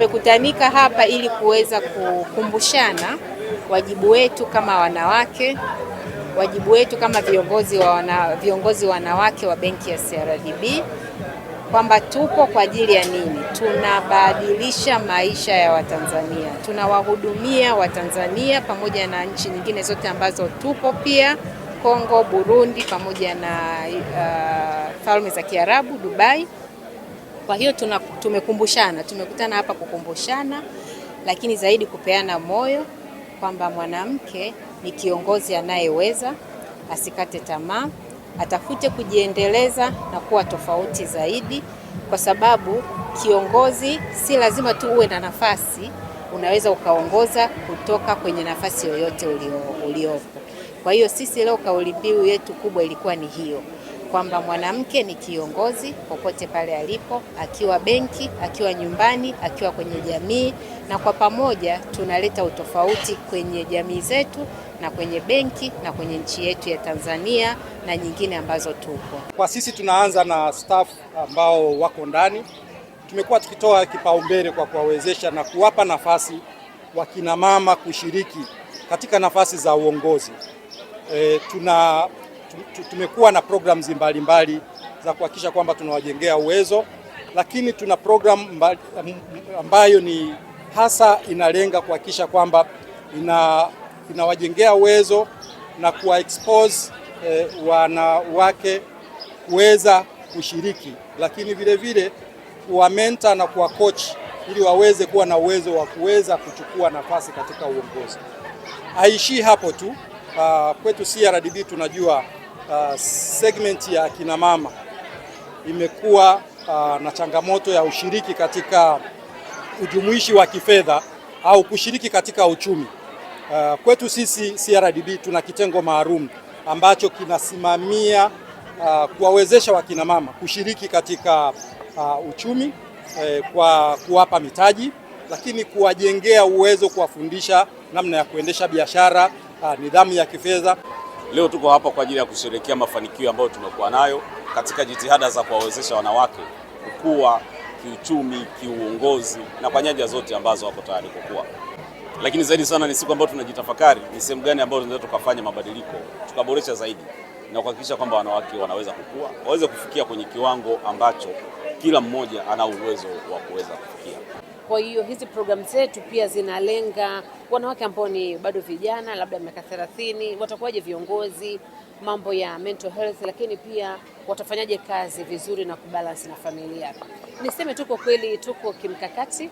Tumekutanika hapa ili kuweza kukumbushana wajibu wetu kama wanawake, wajibu wetu kama viongozi wanawake wa benki ya CRDB, kwamba tupo kwa ajili ya nini? Tunabadilisha maisha ya Watanzania, tunawahudumia Watanzania pamoja na nchi nyingine zote ambazo tupo pia, Kongo, Burundi pamoja na Falme za Kiarabu, Dubai. Kwa hiyo tumekutana hapa kukumbushana, lakini zaidi kupeana moyo kwamba mwanamke ni kiongozi anayeweza, asikate tamaa, atafute kujiendeleza na kuwa tofauti zaidi, kwa sababu kiongozi si lazima tu uwe na nafasi, unaweza ukaongoza kutoka kwenye nafasi yoyote uliopo. Kwa hiyo sisi leo kauli mbiu yetu kubwa ilikuwa ni hiyo, kwamba mwanamke ni kiongozi popote pale alipo, akiwa benki, akiwa nyumbani, akiwa kwenye jamii, na kwa pamoja tunaleta utofauti kwenye jamii zetu na kwenye benki na kwenye nchi yetu ya Tanzania na nyingine ambazo tupo. Kwa sisi tunaanza na staff ambao wako ndani. Tumekuwa tukitoa kipaumbele kwa kuwawezesha na kuwapa nafasi wakina mama kushiriki katika nafasi za uongozi. Tumekuwa na programs mbalimbali za kuhakikisha kwamba tunawajengea uwezo, lakini tuna program ambayo ni hasa inalenga kuhakikisha kwamba inawajengea uwezo na kuwa expose wanawake kuweza kushiriki, lakini vile vile kuwa mentor na kuwa coach ili waweze kuwa na uwezo wa kuweza kuchukua nafasi katika uongozi. Haishii hapo tu. Kwetu CRDB tunajua segment ya kina mama imekuwa na changamoto ya ushiriki katika ujumuishi wa kifedha au kushiriki katika uchumi. Kwetu sisi CRDB tuna kitengo maalum ambacho kinasimamia kuwawezesha wakina mama kushiriki katika uchumi kwa kuwapa mitaji, lakini kuwajengea uwezo, kuwafundisha namna ya kuendesha biashara, nidhamu ya kifedha. Leo tuko hapa kwa ajili ya kusherehekea mafanikio ambayo tumekuwa nayo katika jitihada za kuwawezesha wanawake kukua kiuchumi, kiuongozi na kwa nyanja zote ambazo wako tayari kukua. Lakini zaidi sana ni siku ambayo tunajitafakari ni sehemu gani ambayo tunaweza tukafanya mabadiliko, tukaboresha zaidi na kuhakikisha kwamba wanawake wanaweza kukua, waweze kufikia kwenye kiwango ambacho kila mmoja ana uwezo wa kuweza kufikia. Kwa hiyo hizi programu zetu pia zinalenga wanawake ambao ni bado vijana, labda miaka 30, watakuwaje viongozi, mambo ya mental health, lakini pia watafanyaje kazi vizuri na kubalance na familia. Niseme tuko kweli, tuko kimkakati